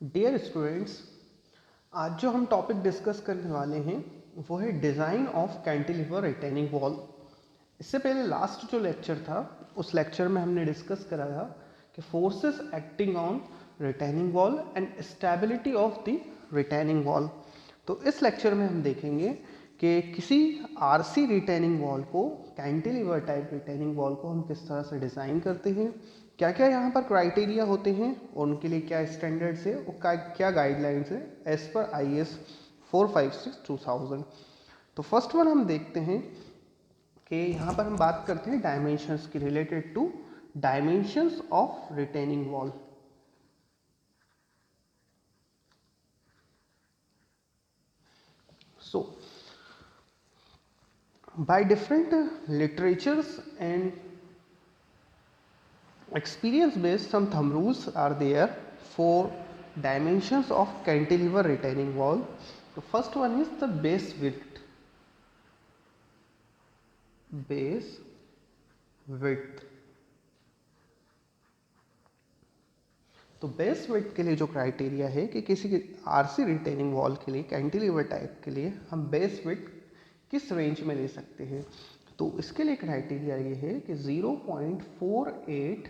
Dear students, आज जो हम टॉपिक डिस्कस करने वाले हैं वो है design of cantilever retaining wall. इससे पहले लास्ट जो लेक्चर था उस लेक्चर में हमने डिस्कस करा था कि forces acting on retaining wall and stability of the retaining wall. तो इस लेक्चर में हम देखेंगे कि किसी आरसी रिटेनिंग वॉल को, कैंटिलीवर टाइप रिटेनिंग वॉल को हम किस तरह से डिज़ाइन करते हैं, क्या क्या यहाँ पर क्राइटेरिया होते हैं और उनके लिए क्या स्टैंडर्ड्स है और क्या गाइडलाइंस है एज पर IS 456-2000। तो फर्स्ट वन हम देखते हैं कि यहाँ पर हम बात करते हैं डायमेंशंस की, related to dimensions of retaining wall. So, by different literatures and experience based, some thumb rules are there for dimensions of cantilever retaining wall. The first one is the base width. Base width. तो base width के लिए जो criteria है कि किसी RC retaining wall के लिए, cantilever type के लिए हम बेस विड्थ किस रेंज में ले सकते हैं, तो इसके लिए क्राइटेरिया ये है कि 0.48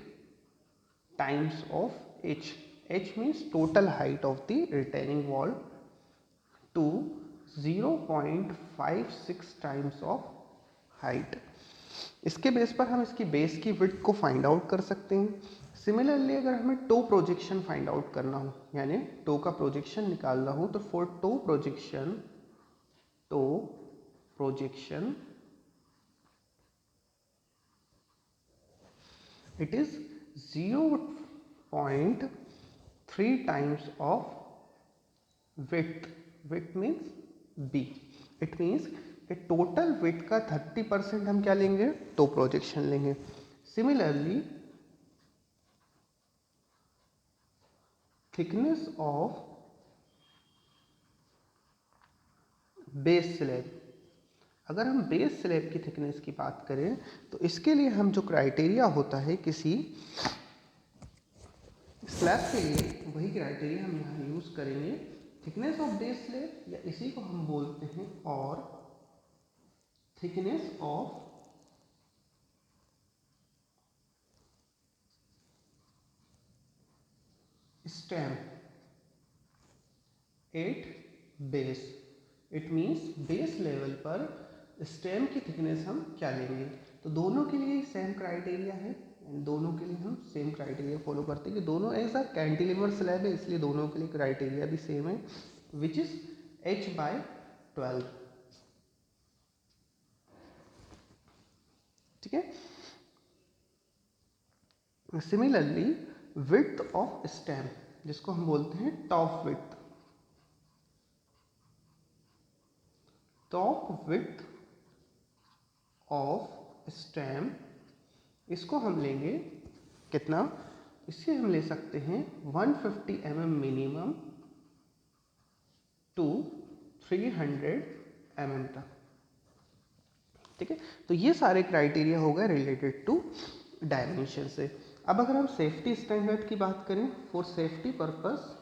times of H. H means total height of the retaining wall to 0.56 times of height. इसके बेस पर हम इसकी बेस की विड्थ को फाइंड आउट कर सकते हैं। सिमिलरली अगर हमें टो प्रोजेक्शन फाइंड आउट करना हो, यानी टो का प्रोजेक्शन निकालना हो, तो for toe projection it is 0.3 times of width. Width means B. It means कि टोटल width का 30% हम क्या लेंगे, टो प्रोजेक्शन लेंगे। Similarly thickness of base slab, अगर हम बेस स्लैब की थिकनेस की बात करें तो इसके लिए हम जो क्राइटेरिया होता है किसी स्लैब के लिए, वही क्राइटेरिया हम यहाँ यूज करेंगे। थिकनेस ऑफ बेस स्लैब, या इसी को हम बोलते हैं और thickness of stem at base. It means base level पर स्टेम की थिकनेस हम क्या लेंगे। तो दोनों के लिए सेम क्राइटेरिया है, दोनों के लिए हम सेम क्राइटेरिया फॉलो करते हैं कि दोनों ऐसा कैंटिलीवर स्लैब है, इसलिए दोनों के लिए क्राइटेरिया भी सेम है, विच इज H/12। ठीक है। सिमिलरली विड्थ ऑफ स्टेम, जिसको हम बोलते हैं top width, top width of stem, इसको हम लेंगे कितना, इससे हम ले सकते हैं 150 mm मिनिमम टू 300 mm तक। ठीक है। तो ये सारे क्राइटेरिया हो गए रिलेटेड टू डायमेंशन से। अब अगर हम सेफ्टी स्टैंडर्ड की बात करें, फॉर सेफ्टी पर्पस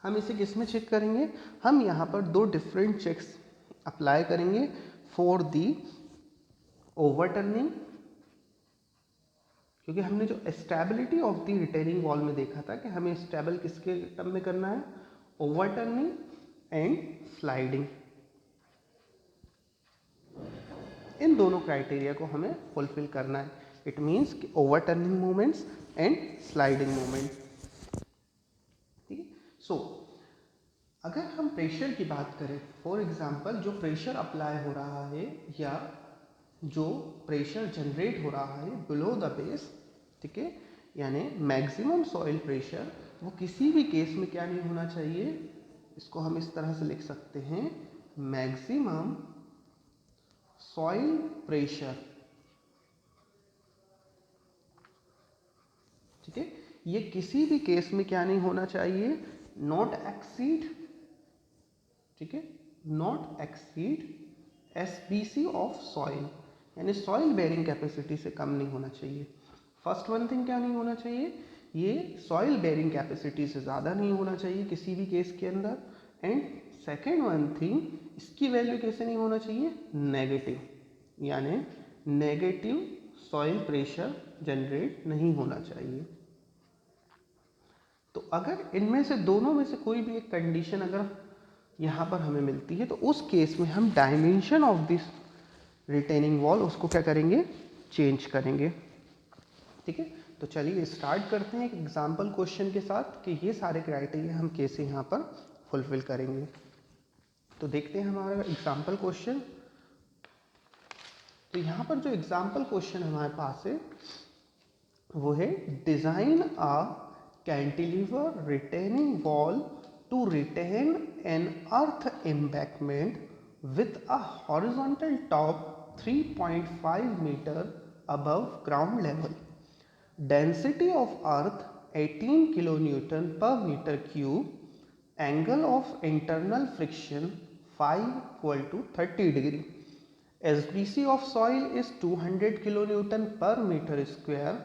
हम इसे किस में चेक करेंगे, हम यहाँ पर दो डिफरेंट चेक्स अप्लाई करेंगे फॉर दी ओवरटर्निंग, क्योंकि हमने जो stability of the retaining wall में देखा था कि हमें स्टेबल किसके टर्म में करना है, ओवरटर्निंग एंड स्लाइडिंग। इन दोनों क्राइटेरिया को हमें फुलफिल करना है। इट मीन्स कि overturning movements and sliding movement. ठीक है। सो अगर हम प्रेशर की बात करें, फॉर एग्जांपल जो प्रेशर अप्लाई हो रहा है या जो प्रेशर जनरेट हो रहा है बिलो द बेस, ठीक है, यानी मैक्सिमम सॉइल प्रेशर, वो किसी भी केस में क्या नहीं होना चाहिए, इसको हम इस तरह से लिख सकते हैं, मैक्सिमम सॉइल प्रेशर। ठीक है, ये किसी भी केस में क्या नहीं होना चाहिए, नॉट एक्सीड, ठीक है, not exceed SBC of soil, यानी सॉइल बेरिंग कैपेसिटी से कम नहीं होना चाहिए। फर्स्ट वन थिंग क्या नहीं होना चाहिए ये सॉइल बेयरिंग कैपेसिटी से ज़्यादा नहीं होना चाहिए किसी भी केस के अंदर। एंड सेकेंड वन थिंग, इसकी वैल्यू कैसे नहीं होना चाहिए, नेगेटिव, यानी नेगेटिव सॉइल प्रेशर जनरेट नहीं होना चाहिए। तो अगर इनमें से दोनों में से कोई भी एक कंडीशन अगर यहाँ पर हमें मिलती है तो उस केस में हम dimension of this retaining wall उसको क्या करेंगे, चेंज करेंगे। ठीक है, तो चलिए स्टार्ट करते हैं एक एग्जाम्पल क्वेश्चन के साथ कि ये सारे क्राइटेरिया हम कैसे यहाँ पर फुलफिल करेंगे। तो देखते हैं हमारा एग्जाम्पल क्वेश्चन। तो यहाँ पर जो एग्जाम्पल क्वेश्चन हमारे पास है वो है design a cantilever retaining wall to retain an earth embankment with a horizontal top 3.5 meter above ground level. Density of earth 18 kilonewton per meter cube. Angle of internal friction phi equal to 30 degree. SBC of soil is 200 kilonewton per meter square.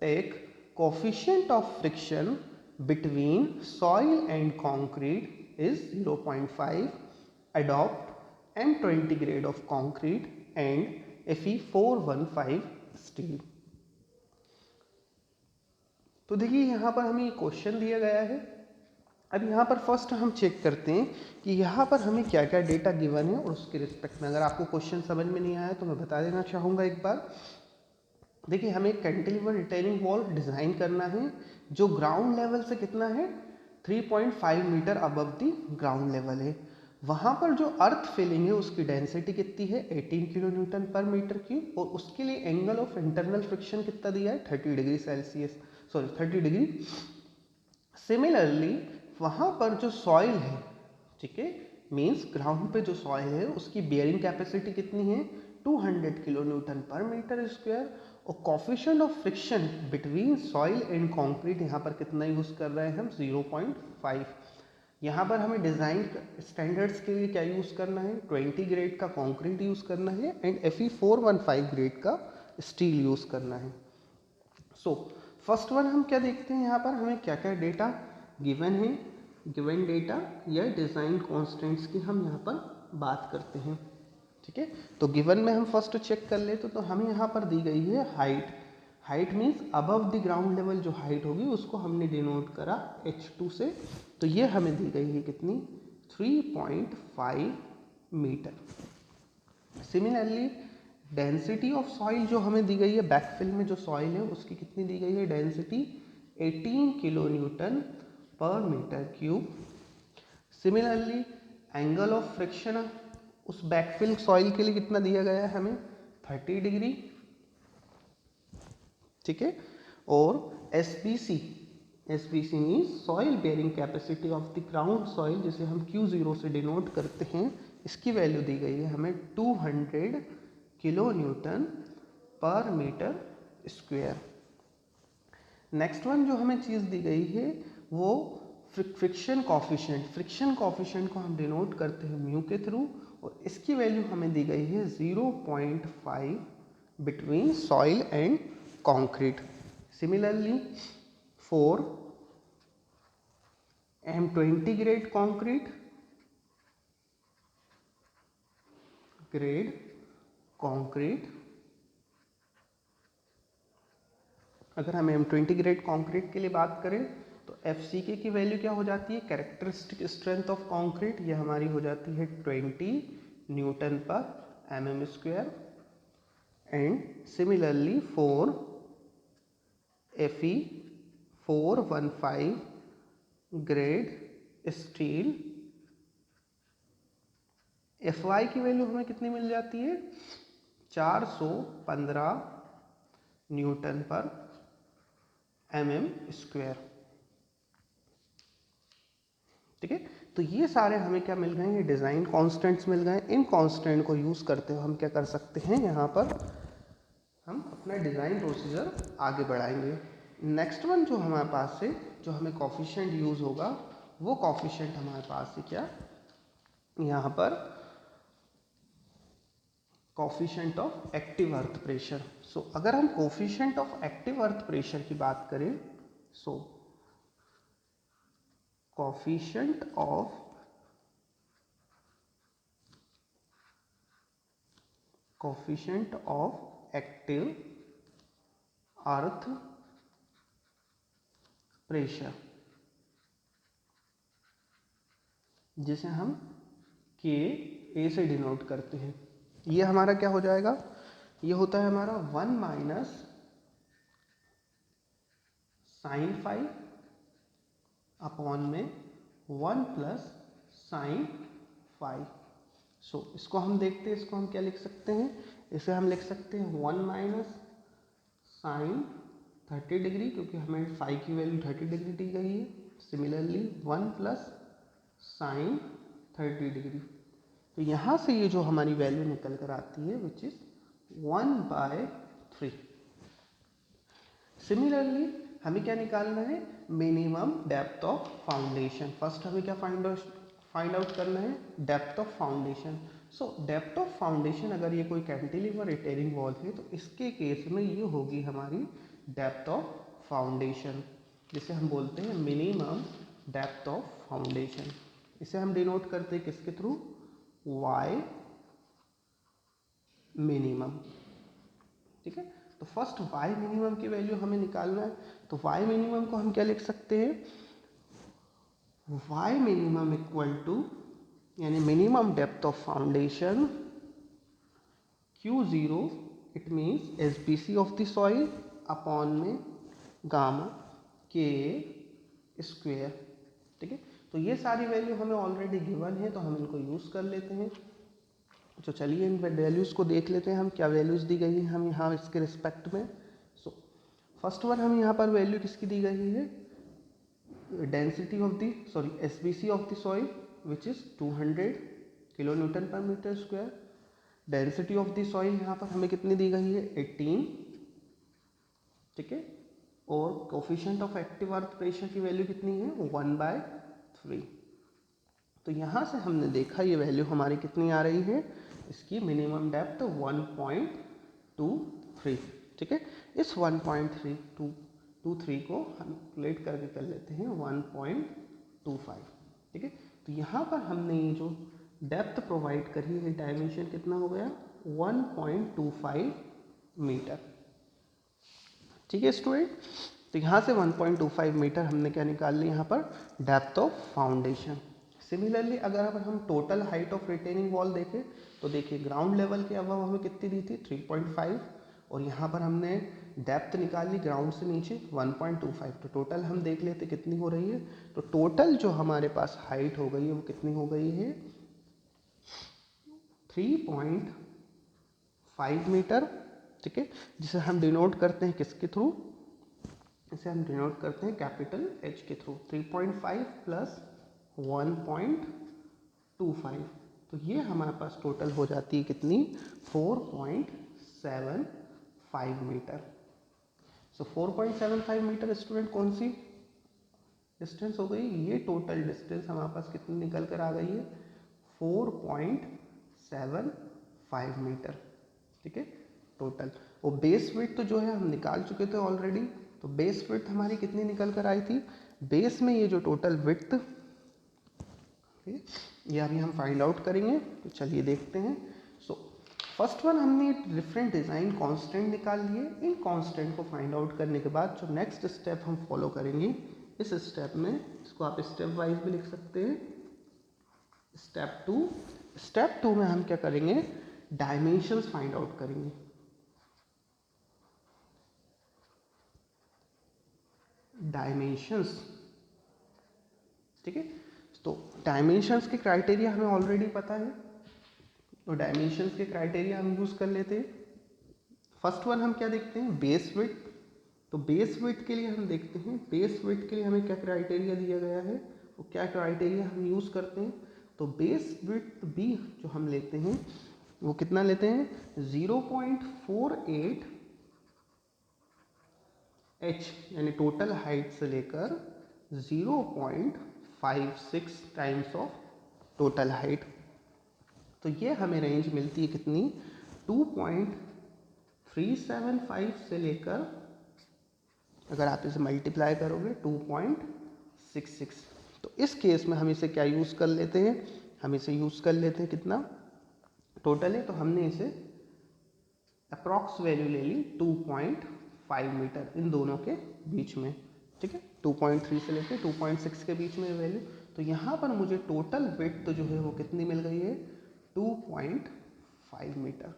Take coefficient of friction between soil and concrete is 0.5. Adopt M20 grade of concrete and Fe415 steel. तो देखिए यहाँ पर हमें question दिया गया है। अब यहाँ पर फर्स्ट हम चेक करते हैं कि यहाँ पर हमें क्या क्या डेटा गिवन है और उसके रिस्पेक्ट में अगर आपको क्वेश्चन समझ में नहीं आया तो मैं बता देना चाहूँगा एक बार। देखिए हमें एक कैंटिलीवर रिटेनिंग वॉल डिज़ाइन करना है जो ग्राउंड लेवल से कितना है, 3.5 metre above the ground level है। वहाँ पर जो अर्थ फिलिंग है उसकी डेंसिटी कितनी है, 18 किलो न्यूटन पर मीटर क्यूब, और उसके लिए एंगल ऑफ इंटरनल फ्रिक्शन कितना दिया है, 30 degree Celsius, sorry 30 degree. Similarly वहाँ पर जो सॉइल है, ठीक है, मीन्स ग्राउंड पे जो सॉइल है उसकी बेयरिंग कैपेसिटी कितनी है, 200 किलो न्यूटन पर मीटर स्क्वायर, और coefficient of friction between soil and concrete यहाँ पर कितना यूज़ कर रहे हैं हम, 0.5। यहाँ पर हमें डिज़ाइन स्टैंडर्ड्स के लिए क्या यूज़ करना है, 20 ग्रेड का कंक्रीट यूज़ करना है एंड Fe415 ग्रेड का स्टील यूज़ करना है। सो फर्स्ट वन हम क्या देखते हैं, यहाँ पर हमें क्या क्या डेटा गिवन है, गिवन डेटा या डिज़ाइन कॉन्स्टेंट्स की हम यहाँ पर बात करते हैं। ठीक है, तो गिवन में हम फर्स्ट चेक कर लेते तो हमें यहाँ पर दी गई है height. Height means above the ground level जो हाइट होगी उसको हमने डिनोट करा h2 से, तो ये हमें दी गई है कितनी, 3.5 metre. Similarly density of soil जो हमें दी गई है, बैकफिल में जो सॉइल है उसकी कितनी दी गई है, डेंसिटी 18 किलो न्यूटन पर metre cube. Similarly angle of friction उस बैकफिल सॉइल के लिए कितना दिया गया है हमें, 30 डिग्री। ठीक है, और SBC, SBC means soil bearing capacity of the ground soil, जिसे हम Q0 से डिनोट करते हैं, इसकी वैल्यू दी गई है हमें 200 किलो न्यूटन पर मीटर स्क्वायर। नेक्स्ट वन जो हमें चीज़ दी गई है वो फ्रिक्शन कॉफिशिएंट। फ्रिक्शन कॉफिशिएंट को हम डिनोट करते हैं म्यू के थ्रू, और इसकी वैल्यू हमें दी गई है 0.5 between soil and concrete. Similarly for M20 grade concrete, अगर हम M20 ग्रेड कंक्रीट के लिए बात करें तो FCK की वैल्यू क्या हो जाती है, कैरेक्टरिस्टिक स्ट्रेंथ ऑफ कंक्रीट, ये हमारी हो जाती है 20 न्यूटन पर mm square. And similarly for Fe415 grade steel, Fy की वैल्यू हमें कितनी मिल जाती है, 415 न्यूटन पर mm स्क्वायर। ठीक है, तो ये सारे हमें क्या मिल गए, ये डिज़ाइन कांस्टेंट्स मिल गए। इन कांस्टेंट को यूज़ करते हुए हम क्या कर सकते हैं, यहाँ पर हम अपना डिज़ाइन प्रोसीजर आगे बढ़ाएंगे। नेक्स्ट वन जो हमारे पास है, जो हमें कॉफिशिएंट यूज़ होगा, वो कॉफिशिएंट हमारे पास है क्या, यहाँ पर coefficient of active earth pressure. So अगर हम coefficient of active earth pressure की बात करें so coefficient of active earth pressure, जिसे हम के ए से डिनोट करते हैं। ये हमारा क्या हो जाएगा, ये होता है हमारा 1 माइनस साइन फाइव अपॉन में 1 प्लस साइन फाइव। सो इसको हम देखते हैं, इसको हम क्या लिख सकते हैं, इसे हम लिख सकते हैं 1 माइनस साइन 30 डिग्री, क्योंकि हमें फाई की वैल्यू 30 डिग्री दी गई है। Similarly 1 plus sign 30 degree. तो यहाँ से ये जो हमारी वैल्यू निकल कर आती है विच इज 1/3। सिमिलरली हमें क्या निकालना है, minimum depth of foundation. First हमें क्या फाइंड आउट करना है, depth of foundation. So depth of foundation, अगर ये कोई कैंटिलीवर रिटेनिंग वॉल है तो इसके केस में ये होगी हमारी डेप्थ ऑफ फाउंडेशन, जिसे हम बोलते हैं मिनिमम डेप्थ ऑफ फाउंडेशन। इसे हम डिनोट करते हैं किसके थ्रू, वाई मिनिमम। ठीक है, तो फर्स्ट वाई मिनिमम की वैल्यू हमें निकालना है। तो वाई मिनिमम को हम क्या लिख सकते हैं, वाई मिनिमम इक्वल टू, यानी minimum depth of foundation Q0, it means SBC of the soil upon में गामा के स्क्वेयर। ठीक है, तो ये सारी वैल्यू हमें ऑलरेडी गिवन है, तो हम इनको यूज़ कर लेते हैं। तो चलिए इन वैल्यूज़ को देख लेते हैं, हम क्या वैल्यूज़ दी गई हैं हम यहाँ इसके रिस्पेक्ट में। सो फर्स्ट वन हम यहाँ पर वैल्यू किसकी दी गई है, density of the SBC of the soil which is 200 kilo Newton पर metre square. Density of the soil यहाँ पर हमें कितनी दी गई है, 18। ठीक है, और coefficient of active earth pressure की वैल्यू कितनी है, 1/3। तो यहाँ से हमने देखा ये वैल्यू हमारी कितनी आ रही है, इसकी मिनिमम डेप्थ 1.23। ठीक है, इस 1.323 को हम कैलकुलेट करके कर लेते हैं 1.25। ठीक है, तो यहाँ पर हमने ये जो डेप्थ प्रोवाइड करी है, डायमेंशन कितना हो गया, 1.25 मीटर। ठीक है स्टूडेंट, तो यहाँ से 1.25 मीटर हमने क्या निकाल लिया यहाँ पर, डेप्थ ऑफ फाउंडेशन। सिमिलरली अगर हम total height of retaining wall देखें तो देखिए ग्राउंड लेवल के अबव हमें कितनी दी थी, 3.5, और यहाँ पर हमने डेप्थ निकाल ली ग्राउंड से नीचे 1.25। तो टोटल हम देख लेते कितनी हो रही है। तो टोटल जो हमारे पास हाइट हो गई है वो कितनी हो गई है, 3.5 मीटर। ठीक है, जिसे हम डिनोट करते हैं किसके थ्रू, इसे हम डिनोट करते हैं कैपिटल H के थ्रू। 3.5 प्लस 1.25, तो ये हमारे पास टोटल हो जाती है कितनी, 4.75 मीटर। सो 4.75 मीटर स्टूडेंट कौन सी डिस्टेंस हो गई, ये टोटल डिस्टेंस हमारे पास कितनी निकल कर आ गई है, 4.75 मीटर। ठीक है, टोटल। और बेस विड्थ तो जो है हम निकाल चुके थे ऑलरेडी। तो बेस विड्थ हमारी कितनी निकल कर आई थी, बेस में ये जो टोटल विड्थ, ये अभी हम फाइंड आउट करेंगे। तो चलिए देखते हैं। सो फर्स्ट वन हमने डिफरेंट डिज़ाइन कांस्टेंट निकाल लिए। इन कांस्टेंट को फाइंड आउट करने के बाद जो नेक्स्ट स्टेप हम फॉलो करेंगे, इस स्टेप में, इसको आप स्टेप वाइज भी लिख सकते हैं, स्टेप टू में हम क्या करेंगे, डायमेंशंस फाइंड आउट करेंगे। डायमेंशंस, ठीक है, तो डायमेंशंस के क्राइटेरिया हमें ऑलरेडी पता है, तो डायमेंशंस के क्राइटेरिया हम यूज़ कर लेते हैं। फर्स्ट वन हम क्या देखते हैं, बेस विड्थ। तो बेस विड्थ के लिए हम देखते हैं, बेस विड्थ के लिए हमें क्या क्राइटेरिया दिया गया है, वो क्या क्राइटेरिया हम यूज़ करते हैं। तो बेस विड्थ बी जो हम लेते हैं वो कितना लेते हैं, 0.48 h, यानी टोटल हाइट से लेकर 0.56 टाइम्स ऑफ टोटल हाइट। तो ये हमें रेंज मिलती है कितनी, 2.375 से लेकर अगर आप इसे मल्टीप्लाई करोगे 2.66। तो इस केस में हम इसे क्या यूज़ कर लेते हैं, हम इसे यूज़ कर लेते हैं कितना टोटल है, तो हमने इसे अप्रॉक्स वैल्यू ले ली 2.5 मीटर इन दोनों के बीच में, ठीक है, 2.3 से लेकर 2.6 के बीच में वैल्यू। तो यहाँ पर मुझे टोटल विड्थ जो है वो कितनी मिल गई है, 2.5 मीटर,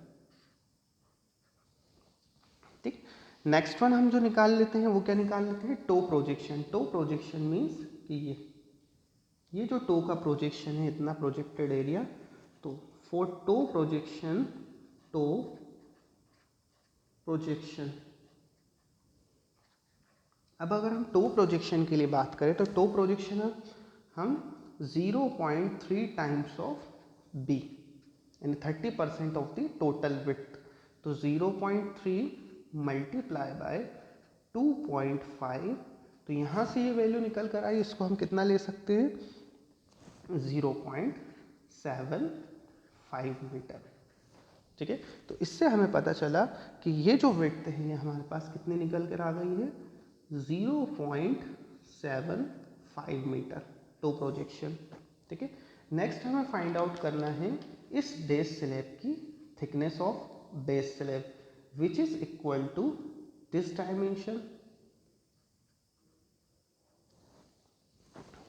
ठीक। नेक्स्ट वन हम जो निकाल लेते हैं वो क्या निकाल लेते हैं, toe projection. Toe projection means कि ये जो टो का प्रोजेक्शन है, इतना प्रोजेक्टेड एरिया, तो for toe projection, toe projection, अब अगर हम टो प्रोजेक्शन के लिए बात करें तो टो प्रोजेक्शन हम 0.3 टाइम्स ऑफ बी यानी 30% ऑफ द टोटल विड्थ, तो 0.3 मल्टीप्लाई बाय 2.5, तो यहाँ से ये वैल्यू निकल कर आई, इसको हम कितना ले सकते हैं, 0.75 मीटर, ठीक है। तो इससे हमें पता चला कि ये जो विड्थ है ये हमारे पास कितनी निकल कर आ गई है, 0.75 मीटर टो प्रोजेक्शन, ठीक है। नेक्स्ट हमें फाइंड आउट करना है इस बेस स्लैब की thickness of base slab which is equal to this dimension,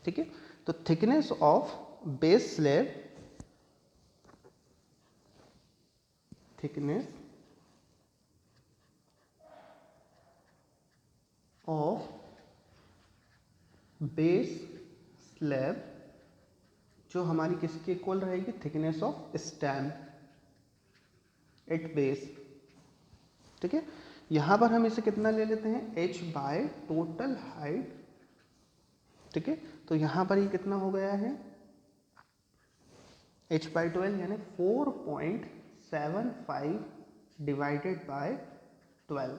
ठीक है। तो thickness of base slab, thickness of base slab जो हमारी किसके इक्वल रहेगी, thickness of stem at base, ठीक है। यहां पर हम इसे कितना ले लेते हैं, h बाय टोटल हाइट, ठीक है। तो यहां पर ये कितना हो गया है, h बाई 12 यानी 4.75 डिवाइडेड बाय 12,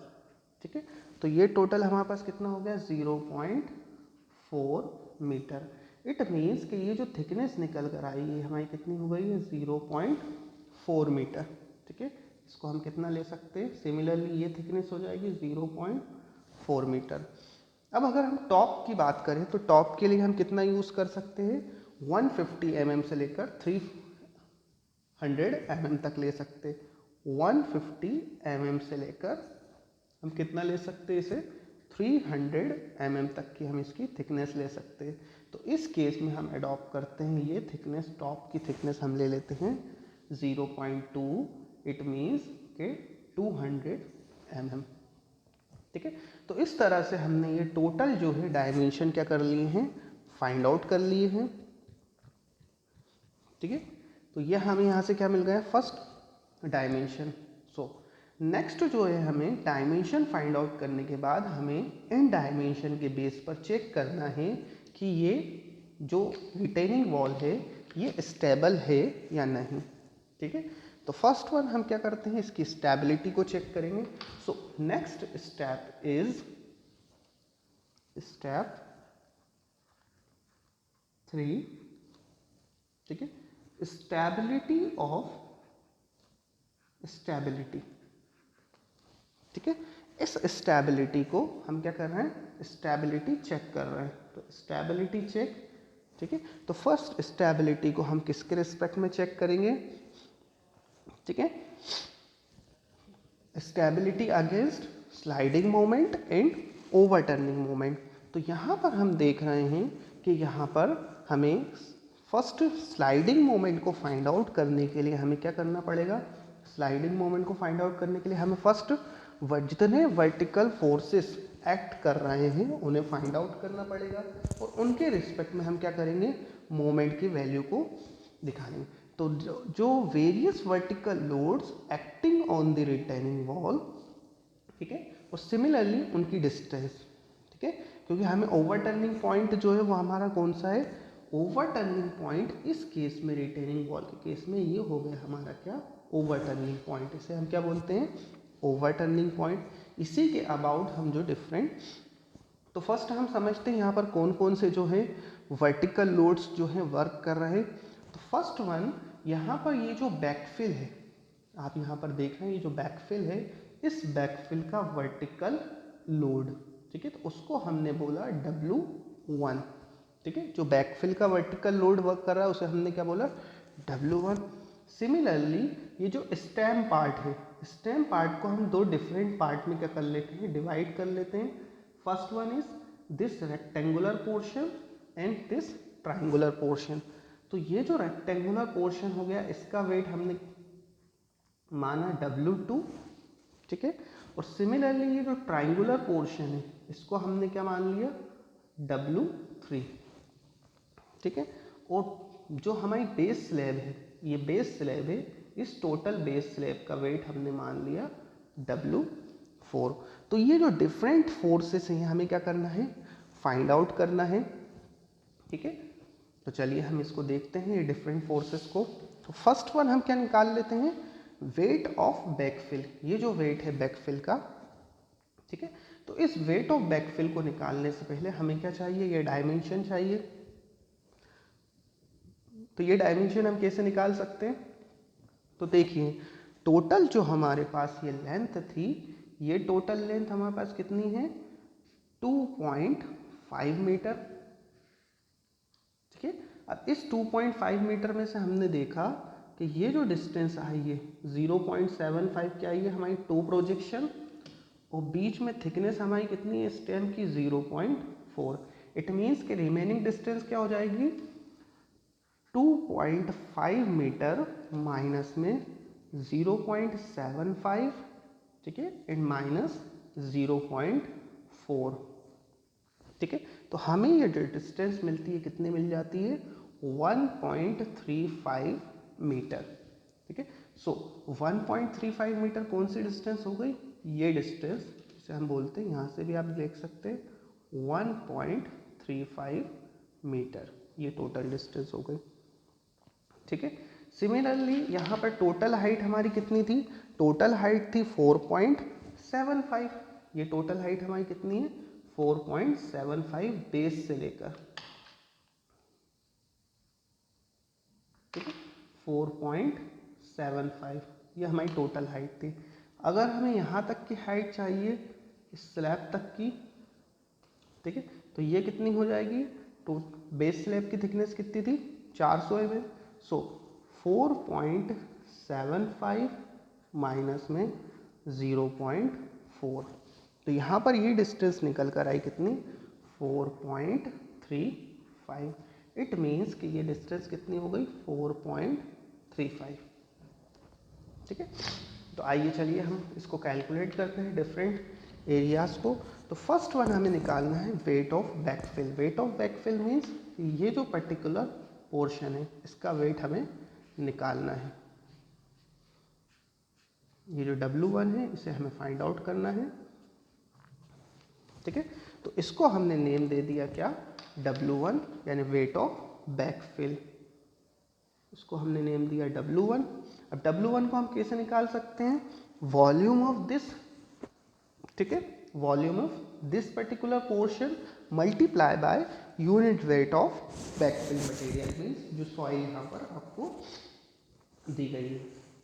ठीक है। तो ये टोटल हमारे पास कितना हो गया, 0.4 मीटर। इट मीन्स कि ये जो थिकनेस निकल कर आई है हमारी कितनी हो गई है, 0.4 मीटर, ठीक है। इसको हम कितना ले सकते हैं, सिमिलरली ये थिकनेस हो जाएगी 0.4 मीटर। अब अगर हम टॉप की बात करें तो टॉप के लिए हम कितना यूज़ कर सकते हैं, 150 mm से लेकर 300 mm तक ले सकते हैं। 150 mm से लेकर हम कितना ले सकते हैं इसे, 300 mm तक की हम इसकी थिकनेस ले सकते हैं। तो इस केस में हम अडॉप्ट करते हैं ये थिकनेस, टॉप की थिकनेस हम ले लेते हैं 0.2, इट मीन्स के 200 mm, ठीक है। तो इस तरह से हमने ये टोटल जो है डायमेंशन क्या कर लिए हैं, फाइंड आउट कर लिए हैं, ठीक है। तो ये हमें यहाँ से क्या मिल गया, फर्स्ट डायमेंशन। सो नेक्स्ट जो है हमें डायमेंशन फाइंड आउट करने के बाद हमें इन डायमेंशन के बेस पर चेक करना है कि ये जो रिटेनिंग वॉल है ये स्टेबल है या नहीं, ठीक है। तो फर्स्ट वन हम क्या करते हैं, इसकी स्टेबिलिटी को चेक करेंगे। So next step is step 3, ठीक है, स्टेबिलिटी ऑफ स्टेबिलिटी, ठीक है। इस स्टेबिलिटी को हम क्या कर रहे हैं, स्टेबिलिटी चेक कर रहे हैं, तो स्टेबिलिटी चेक, ठीक है। तो फर्स्ट स्टेबिलिटी को हम किसके रिस्पेक्ट में चेक करेंगे, ठीक है, stability against sliding moment and overturning moment. तो यहाँ पर हम देख रहे हैं कि यहाँ पर हमें फर्स्ट स्लाइडिंग मोमेंट को फाइंड आउट करने के लिए हमें क्या करना पड़ेगा, स्लाइडिंग मोमेंट को फाइंड आउट करने के लिए हमें फर्स्ट जितने वर्टिकल फोर्सेस एक्ट कर रहे हैं उन्हें फाइंड आउट करना पड़ेगा और उनके रिस्पेक्ट में हम क्या करेंगे, मोमेंट की वैल्यू को दिखाएंगे। तो जो various vertical loads acting on the retaining wall, ठीक है, और सिमिलरली उनकी डिस्टेंस, ठीक है, क्योंकि हमें ओवरटर्निंग पॉइंट जो है वो हमारा कौन सा है, ओवरटर्निंग पॉइंट इस केस में रिटेनिंग वॉल के केस में ये हो गया हमारा क्या, ओवरटर्निंग पॉइंट, इसे हम क्या बोलते हैं, ओवरटर्निंग पॉइंट। इसी के अबाउट हम जो डिफरेंट, तो फर्स्ट हम समझते हैं यहाँ पर कौन कौन से जो है वर्टिकल लोड्स जो है वर्क कर रहे हैं। तो फर्स्ट वन यहाँ पर ये जो बैकफिल है, आप यहाँ पर देख रहे हैं ये जो बैकफिल है, इस बैकफिल का वर्टिकल लोड, ठीक है, तो उसको हमने बोला W1, ठीक है। जो बैकफिल का वर्टिकल लोड वर्क कर रहा है उसे हमने क्या बोला, W1। सिमिलरली ये जो स्टेम पार्ट है, स्टेम पार्ट को हम दो डिफरेंट पार्ट में क्या कर लेते हैं, डिवाइड कर लेते हैं। First one is this rectangular portion and this triangular portion. तो ये जो रेक्टेंगुलर पोर्शन हो गया, इसका वेट हमने माना W2, ठीक है। और सिमिलरली ये जो ट्राइंगुलर पोर्शन है, इसको हमने क्या मान लिया, W3, ठीक है। और जो हमारी बेस स्लैब है, ये बेस स्लैब है, इस टोटल बेस स्लैब का वेट हमने मान लिया W4। तो ये जो डिफरेंट फोर्सेस हैं हमें क्या करना है, फाइंड आउट करना है, ठीक है। तो चलिए हम इसको देखते हैं, ये डिफरेंट फोर्सेस को। तो फर्स्ट वन हम क्या निकाल लेते हैं, वेट ऑफ बैकफिल। ये जो वेट है बैकफिल का, ठीक है। तो इस वेट ऑफ बैकफिल को निकालने से पहले हमें क्या चाहिए, ये डायमेंशन चाहिए। तो ये डायमेंशन हम कैसे निकाल सकते हैं, तो देखिए टोटल जो हमारे पास ये लेंथ थी, ये टोटल लेंथ हमारे पास कितनी है, 2.5 मीटर, ठीक है। अब इस 2.5 मीटर में से हमने देखा कि ये जो डिस्टेंस आई है 0.75 क्या आई है हमारी टो प्रोजेक्शन, और बीच में थिकनेस हमारी कितनी है स्टेम की, 0.4। इट मीन्स कि रिमेनिंग डिस्टेंस क्या हो जाएगी, 2.5 मीटर माइनस में 0.75, ठीक है, एंड माइनस 0.4, ठीक है। तो हमें ये जो डिस्टेंस मिलती है कितनी मिल जाती है, 1.35 मीटर, ठीक है। सो 1.35 मीटर कौन सी डिस्टेंस हो गई, ये डिस्टेंस जिसे हम बोलते हैं, यहाँ से भी आप देख सकते हैं 1.35 मीटर, ये टोटल डिस्टेंस हो गई, ठीक है। सिमिलरली यहाँ पर टोटल हाइट हमारी कितनी थी, टोटल हाइट थी 4.75, ये टोटल हाइट हमारी कितनी है, 4.75 बेस से लेकर, ठीक है, 4.75 ये हमारी टोटल हाइट थी। अगर हमें यहाँ तक की हाइट चाहिए, इस स्लैब तक की, ठीक है, तो ये कितनी हो जाएगी, तो बेस स्लैब की थिकनेस कितनी थी, 400 mm। सो 4.75 माइनस में 0.4, तो यहाँ पर ये डिस्टेंस निकल कर आई कितनी, 4.35। इट मीन्स कि ये डिस्टेंस कितनी हो गई, 4.35, ठीक है। तो आइए चलिए हम इसको कैलकुलेट करते हैं डिफरेंट एरियाज़ को। तो फर्स्ट वन हमें निकालना है weight of backfill. Weight of backfill means ये जो पर्टिकुलर पोर्शन है इसका वेट हमें निकालना है। ये जो W1 है इसे हमें फाइंड आउट करना है, ठीक है। तो इसको हमने नेम दे दिया क्या, W1, यानी वेट ऑफ बैकफिल, इसको हमने नेम दिया W1। अब W1 को हम कैसे निकाल सकते हैं, वॉल्यूम ऑफ दिस, ठीक है, volume of this particular portion multiply by unit weight of backfill material, means जो सॉइल यहाँ पर आपको दी गई है।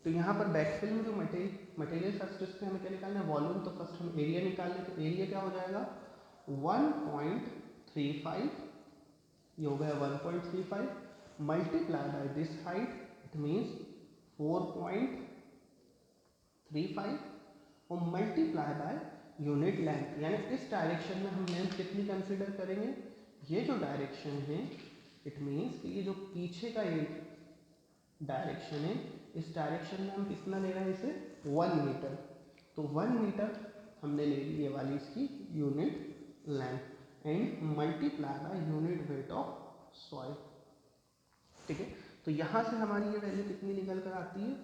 तो यहाँ पर बैकफिल में जो मटेरियल फर्स्ट इसके हमें क्या निकालना है, वॉल्यूम। तो फर्स्ट हम एरिया निकाल लेते हैं। एरिया क्या हो जाएगा, 1.35, ये हो गया 1.35 multiply by this height, it means 4.35, और मल्टीप्लाई बाय यूनिट लेंथ, यानी इस डायरेक्शन में हम लेंथ कितनी कंसिडर करेंगे, ये जो डायरेक्शन है, इट मीन्स कि ये जो पीछे का ये डायरेक्शन है, इस डायरेक्शन में हम कितना ले रहे हैं इसे, 1 मीटर। तो 1 मीटर हमने ले ली ये वाली इसकी unit length, and multiply by unit weight of soil, ठीक है। तो यहाँ से हमारी ये वैल्यू कितनी निकल कर आती है,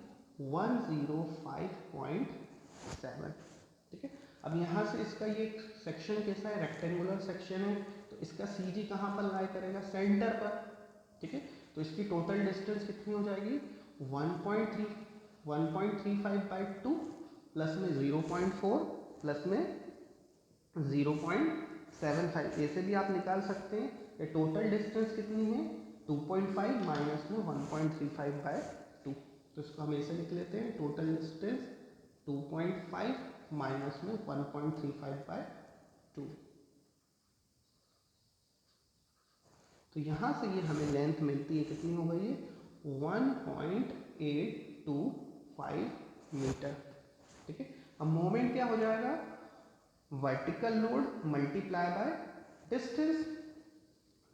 105.7, ठीक है। अब यहाँ से इसका ये सेक्शन कैसा है, रेक्टेंगुलर सेक्शन है, तो इसका CG कहाँ पर लाई करेगा, सेंटर पर, ठीक है। तो इसकी टोटल डिस्टेंस कितनी हो जाएगी, 1.35/2 प्लस में 0.4 प्लस में 0.75, ऐसे भी आप निकाल सकते हैं। ये टोटल डिस्टेंस कितनी है, 2.5 माइनस में 1.35/2, तो इसको हम ऐसे लिख लेते हैं, टोटल डिस्टेंस 2.5 माइनस में 1.35/2, तो यहाँ से ये हमें लेंथ मिलती है, कितनी हो गई है 1.825 मीटर। ठीक है, अब मोमेंट क्या हो जाएगा, vertical load multiply by distance.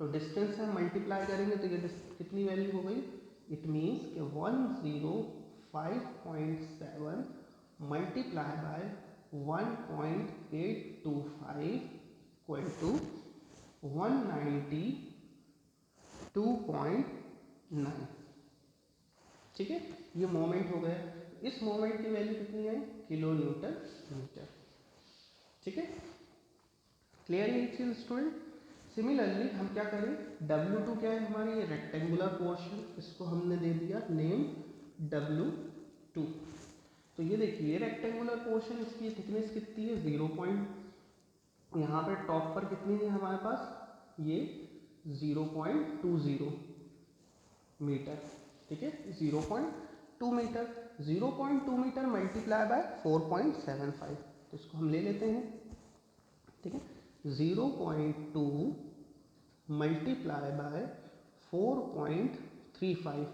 तो डिस्टेंस से हम मल्टीप्लाई करेंगे तो ये कितनी वैल्यू हो गई, इट मीन्स कि 105.7 मल्टीप्लाई बाय 1.825 इक्वल टू 192.9। ठीक है, ये मोमेंट हो गया। इस मोमेंट की वैल्यू कितनी है, किलो न्यूटन मीटर। ठीक है, क्लियर है ये चीज स्टूडेंट। सिमिलरली हम क्या करें, W2 क्या है हमारी, ये रेक्टेंगुलर पोर्शन, इसको हमने दे दिया नेम W2। तो ये देखिए ये रेक्टेंगुलर पोर्शन, इसकी थिकनेस कितनी है 0 यहाँ पर टॉप पर कितनी है हमारे पास, ये 0.20 मीटर। ठीक है, 0.2 मीटर, 0.2 मीटर मल्टीप्लाई बाय 4.75, तो इसको हम ले लेते हैं। ठीक है, 0.2 multiply by 4.35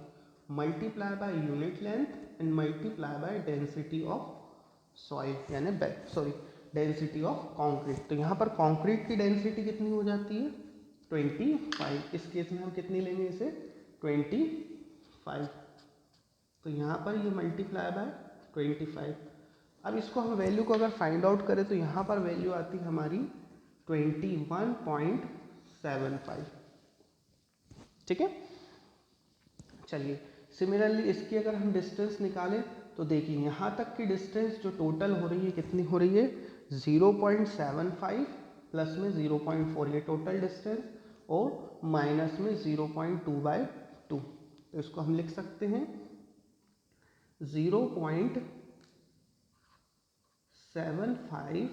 multiply by unit length and multiply by density of soil, यानी डेंसिटी ऑफ कंक्रीट। तो यहाँ पर कंक्रीट की डेंसिटी कितनी हो जाती है 25। इस केस में हम कितनी लेंगे इसे 25। तो यहाँ पर ये मल्टीप्लाई बाय 25। अब इसको हम वैल्यू को अगर फाइंड आउट करें तो यहाँ पर वैल्यू आती है हमारी 21.75। ठीक है, चलिए सिमिलरली इसकी अगर हम डिस्टेंस निकालें तो देखिए यहाँ तक की डिस्टेंस जो टोटल हो रही है कितनी हो रही है 0.75 प्लस में 0.4, ये टोटल डिस्टेंस, और माइनस में 0.2/2। तो इसको हम लिख सकते हैं 0.75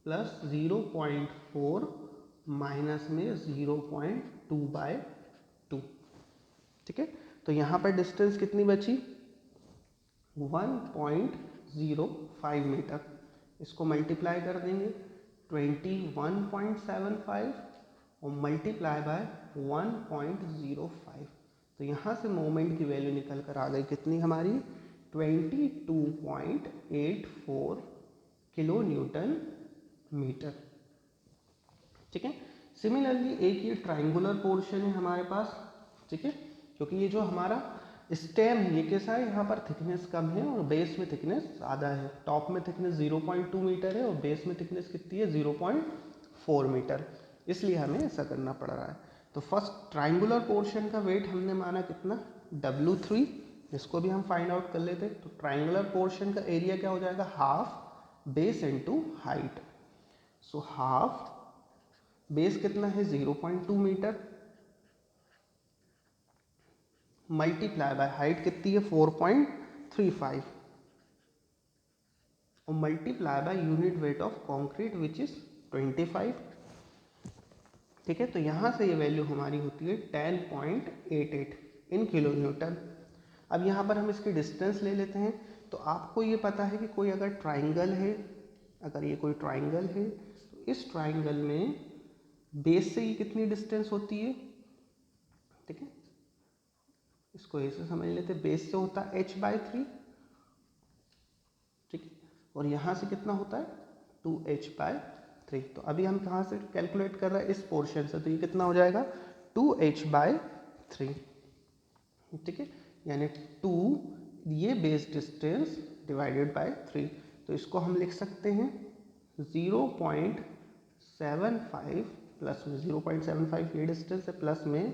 प्लस 0.4 माइनस में 0.2/2। ठीक है, तो यहाँ पर डिस्टेंस कितनी बची 1.05 मीटर। इसको मल्टीप्लाई कर देंगे 21.75 और मल्टीप्लाई बाय 1.05। तो यहाँ से मोमेंट की वैल्यू निकल कर आ गई कितनी हमारी 22.84 किलो न्यूटन मीटर। ठीक है, सिमिलरली एक ये ट्राइंगुलर पोर्शन है हमारे पास। ठीक है, क्योंकि ये जो हमारा स्टेम है ये कैसा है, यहाँ पर थिकनेस कम है और बेस में थिकनेस ज़्यादा है। टॉप में थिकनेस 0.2 मीटर है और बेस में थिकनेस कितनी है 0.4 मीटर, इसलिए हमें ऐसा करना पड़ रहा है। तो फर्स्ट ट्राइंगुलर पोर्शन का वेट हमने माना कितना W3, इसको भी हम फाइंड आउट कर लेते। तो ट्राइंगुलर पोर्शन का एरिया क्या हो जाएगा, half base into height. So half base कितना है 0.2 मीटर मल्टीप्लाई बाय हाइट कितनी है 4.35 और multiply by unit weight of concrete which is 25। ठीक है, तो यहाँ से ये वैल्यू हमारी होती है 10.88 इन किलो न्यूटन। अब यहाँ पर हम इसकी डिस्टेंस ले लेते हैं। तो आपको ये पता है कि कोई अगर ट्राइंगल है, अगर ये कोई ट्राइंगल है तो इस ट्राइंगल में बेस से ये कितनी डिस्टेंस होती है। ठीक है, इसको ऐसे समझ लेते, बेस से होता है h/3। ठीक है, और यहाँ से कितना होता है 2h/3। तो अभी हम कहाँ से कैलकुलेट कर रहे हैं, इस पोर्शन से, तो ये कितना हो जाएगा 2h/3। ठीक है, यानी 2 ये बेस डिस्टेंस डिवाइडेड बाय 3। तो इसको हम लिख सकते हैं 0.75 प्लस में 0.75 ये डिस्टेंस है, प्लस में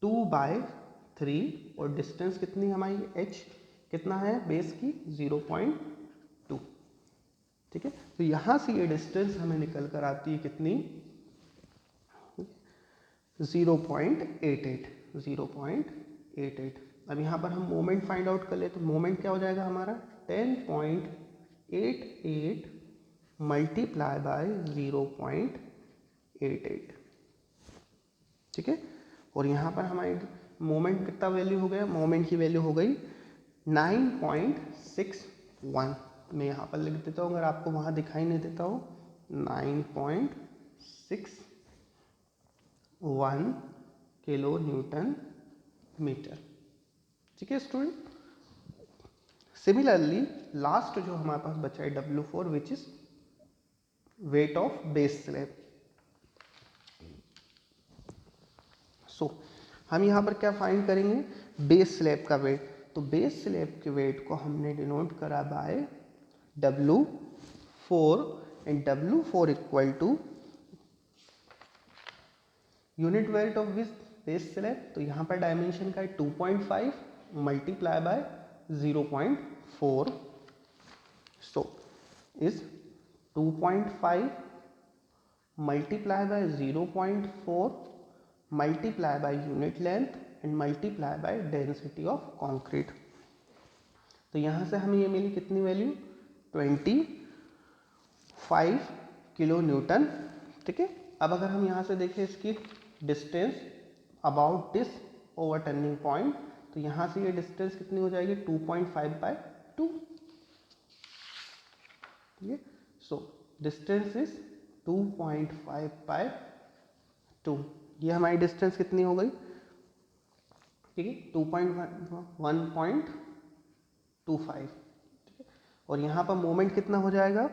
2/3 और डिस्टेंस कितनी हमारी h कितना है बेस की 0.2। ठीक है, तो यहाँ से ये डिस्टेंस हमें निकल कर आती है कितनी 0.88। अब यहाँ पर हम मोमेंट फाइंड आउट कर ले तो मोमेंट क्या हो जाएगा हमारा 10.88 मल्टीप्लाई बाय 0.88। ठीक है, और यहाँ पर हमारी मोमेंट कितना वैल्यू हो गया, मोमेंट की वैल्यू हो गई 9.61। मैं यहाँ पर लिख देता हूँ, अगर आपको वहाँ दिखाई नहीं देता हो 9.61 1 किलो न्यूटन मीटर। ठीक है स्टूडेंट। सिमिलरली लास्ट जो हमारे पास बचा है W4 which is weight of base slab. So हम यहाँ पर क्या फाइंड करेंगे, बेस स्लैब का वेट। तो बेस स्लैब के वेट को हमने डिनोट करा by W4 and W4 equal to unit weight of which base slab. तो यहाँ पर डायमेंशन का है 2.5 multiply by 0.4। So is 2.5 multiply by 0.4 multiply by unit length and multiply by density of concrete। तो यहाँ से हमें ये मिली कितनी वैल्यू, 25 किलो न्यूटन। ठीक है। अब अगर हम यहाँ से देखें इसकी distance about this over turning point, तो यहाँ से ये डिस्टेंस कितनी हो जाएगी, 2.5/2। ठीक है। So distance is 2.5/2। ये हमारी डिस्टेंस कितनी हो गई, ठीक है, 1.25। ठीक है। और यहाँ पर मोमेंट कितना हो जाएगा,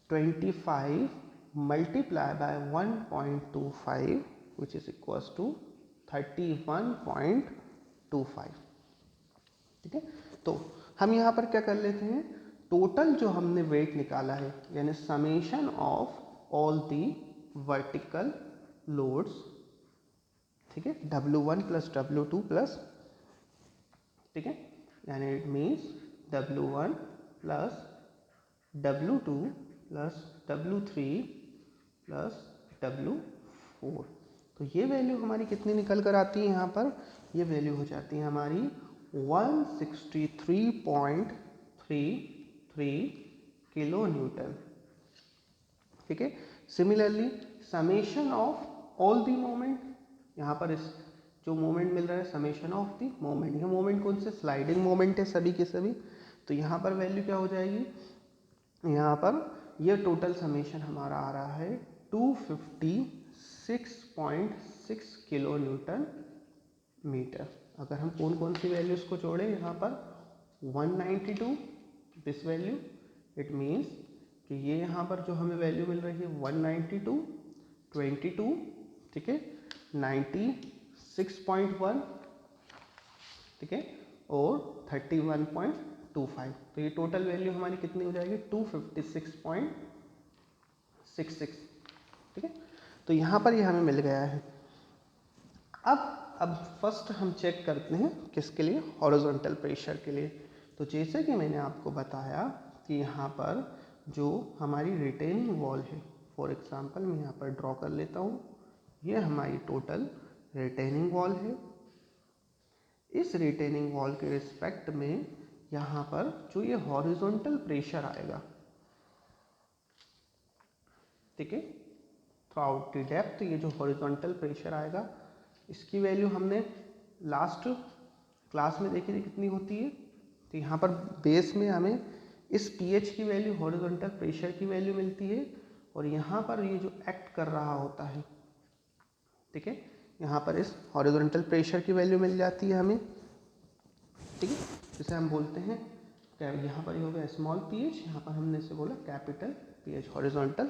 25 multiply by 1.25 which is equals to 31.25। ठीक है। तो हम यहाँ पर क्या कर लेते हैं, टोटल जो हमने वेट निकाला है यानी summation of all the vertical loads, ठीक है, W1 प्लस W2 प्लस, ठीक है, यानी it means W1 plus W2 plus W3 plus W4। तो ये वैल्यू हमारी कितनी निकल कर आती है, यहाँ पर ये वैल्यू हो जाती है हमारी 163.33 किलो न्यूटन। ठीक है। Similarly summation of all the moment, यहाँ पर इस जो मोमेंट मिल रहा है समेशन ऑफ दी मोमेंट, ये मोमेंट कौन से, स्लाइडिंग मोमेंट है सभी के सभी। तो यहाँ पर वैल्यू क्या हो जाएगी, यहाँ पर ये टोटल समेशन हमारा आ रहा है 256.6 किलो न्यूटन मीटर। अगर हम कौन कौन सी वैल्यूज को जोड़ें यहाँ पर 192 दिस वैल्यू, इट मीन्स कि ये यहाँ पर जो हमें वैल्यू मिल रही है 192, 22, ठीक है, 96.1, ठीक है, और 31.25। तो ये टोटल वैल्यू हमारी कितनी हो जाएगी, 256.66। ठीक है। तो यहाँ पर ये हमें मिल गया है। अब फर्स्ट हम चेक करते हैं किसके लिए, हॉरिजॉन्टल प्रेशर के लिए। तो जैसे कि मैंने आपको बताया कि यहाँ पर जो हमारी रिटेनिंग वॉल है, फॉर एग्जांपल मैं यहाँ पर ड्रॉ कर लेता हूँ, ये हमारी टोटल रिटेनिंग वॉल है। इस रिटेनिंग वॉल के रिस्पेक्ट में यहाँ पर जो ये हॉरिजॉन्टल प्रेशर आएगा, ठीक है, थ्रूआउट द डेप्थ ये जो हॉरिजॉन्टल प्रेशर आएगा, इसकी वैल्यू हमने लास्ट क्लास में देखी थी कितनी होती है। तो यहाँ पर बेस में हमें इस pH की वैल्यू, हॉरिजॉन्टल प्रेशर की वैल्यू मिलती है, और यहाँ पर ये जो एक्ट कर रहा होता है, ठीक है, यहाँ पर इस हॉरिजॉन्टल प्रेशर की वैल्यू मिल जाती है हमें। ठीक है। जिसे हम बोलते हैं, यहाँ पर ये हो गया स्मॉल pH, यहाँ पर हमने इसे बोला कैपिटल pH, हॉरिजॉन्टल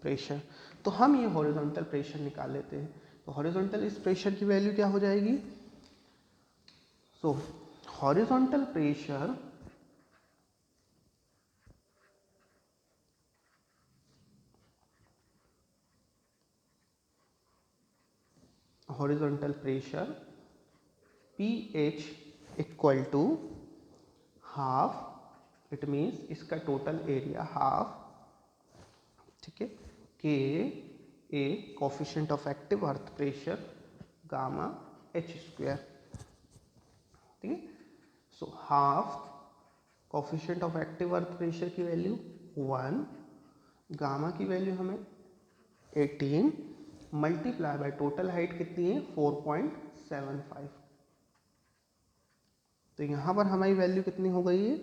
प्रेशर। तो हम ये हॉरिजॉन्टल प्रेशर निकाल लेते हैं। तो हॉरिजॉन्टल इस प्रेशर की वैल्यू क्या हो जाएगी, so horizontal pressure pH equal to half, it means इसका टोटल एरिया हाफ, ठीक है, K A coefficient of active earth pressure gamma H²। ठीक है। So half coefficient of active earth pressure की वैल्यू 1, गामा की वैल्यू हमें 18 multiply by total height कितनी है 4.75। तो यहाँ पर हमारी वैल्यू कितनी हो गई है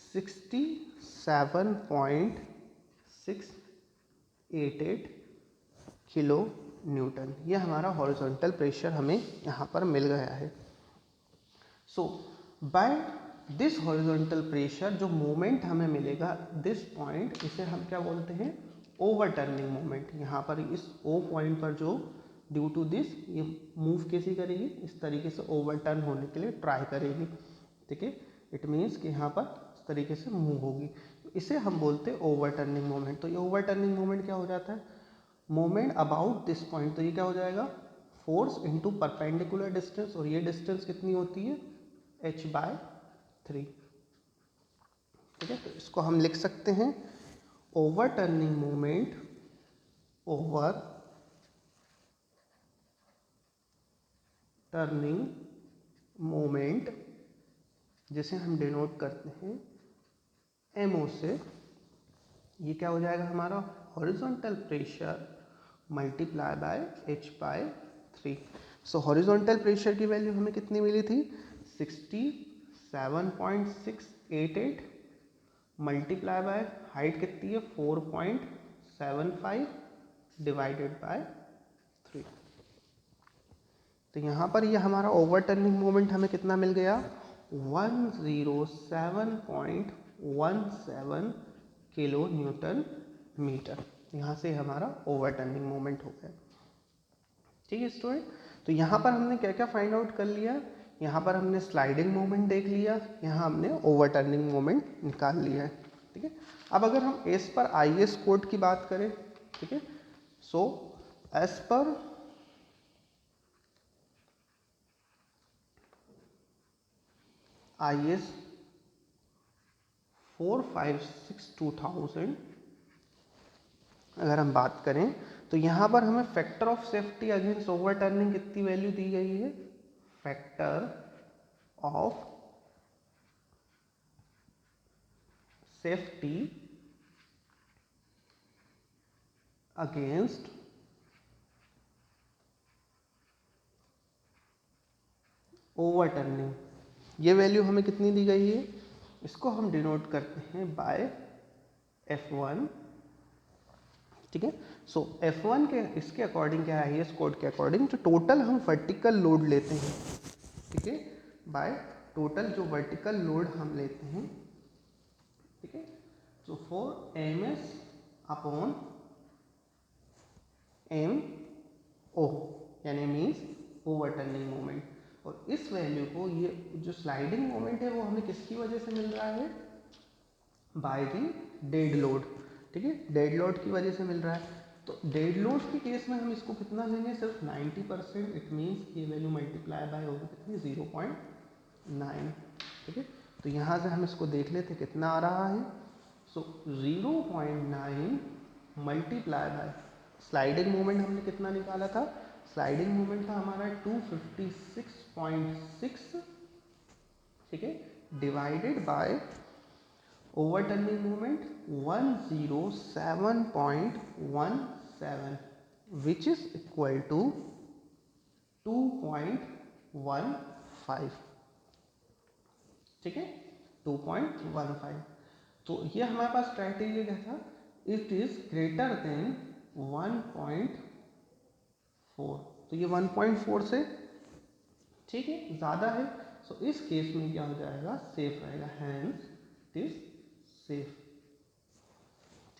67.688 किलो न्यूटन। ये हमारा हॉरिजॉन्टल प्रेशर हमें यहाँ पर मिल गया है। सो बाय दिस हॉरिजॉन्टल प्रेशर जो मोमेंट हमें मिलेगा दिस पॉइंट, इसे हम क्या बोलते हैं, ओवरटर्निंग मोमेंट। यहाँ पर इस ओ पॉइंट पर जो ड्यू टू दिस ये मूव कैसी करेगी, इस तरीके से ओवरटर्न होने के लिए ट्राई करेगी, ठीक है। इट मीन्स कि यहाँ पर इस तरीके से मूव होगी, तो इसे हम बोलते हैं ओवरटर्निंग मोमेंट। तो ये ओवरटर्निंग मोमेंट क्या हो जाता है, मोमेंट अबाउट दिस पॉइंट। तो ये क्या हो जाएगा, फोर्स इनटू परपेंडिकुलर डिस्टेंस, और ये डिस्टेंस कितनी होती है, h/3, ठीक है। तो इसको हम लिख सकते हैं overturning moment, over turning moment, जिसे हम डिनोट करते हैं MO से। ये क्या हो जाएगा हमारा, horizontal pressure multiply by h/3। So horizontal pressure की वैल्यू हमें कितनी मिली थी, 67.688 मल्टीप्लाई बाय हाइट कितनी है 4.75 डिवाइडेड बाय 3। तो यहाँ पर ये हमारा ओवरटर्निंग मोमेंट हमें कितना मिल गया, 107.17 किलो न्यूटन मीटर। यहाँ से हमारा ओवरटर्निंग मोमेंट हो गया, ठीक है स्टूडेंट। तो यहाँ पर हमने क्या क्या फाइंड आउट कर लिया, यहाँ पर हमने स्लाइडिंग मोमेंट देख लिया, यहाँ हमने ओवरटर्निंग मोमेंट निकाल लिया है, ठीक है। अब अगर हम एज पर IS कोड की बात करें, ठीक है, सो एज पर IS 456/2000 अगर हम बात करें, तो यहाँ पर हमें factor of safety against overturning कितनी वैल्यू दी गई है, factor of safety against overturning, ये वैल्यू हमें कितनी दी गई है, इसको हम डिनोट करते हैं बाय F1, ठीक है। सो F1 के इसके अकॉर्डिंग क्या है, IS कोड के अकॉर्डिंग जो टोटल हम वर्टिकल लोड लेते हैं, ठीक है, बाय टोटल जो वर्टिकल लोड हम लेते हैं, ठीक है। So for MS upon MO यानी मीन्स ओवरटर्निंग मोमेंट। और इस वैल्यू को, ये जो स्लाइडिंग मोमेंट है वो हमें किसकी वजह से मिल रहा है, बाय दी डेड लोड, ठीक है, डेड लोड की वजह से मिल रहा है। तो डेड लोड के केस में हम इसको कितना लेंगे, सिर्फ 90%। इट मीन्स ये वैल्यू मल्टीप्लाई बाय होगी कितनी, 0.9, ठीक है। तो यहाँ से हम इसको देख लेते कितना आ रहा है। सो 0.9 मल्टीप्लाई बाय स्लाइडिंग मोमेंट हमने कितना निकाला था, स्लाइडिंग मोमेंट था हमारा 256.6, ठीक है, divided by overturning moment 107.17 which is equal to 2.15, ठीक है, 2.15। तो ये हमारे पास क्राइटेरिया क्या था, इट इज ग्रेटर देन 1.4। तो ये 1.4 से, ठीक है, ज़्यादा है। सो इस केस में क्या हो जाएगा, सेफ रहेगा, हैंस इट इज सेफ,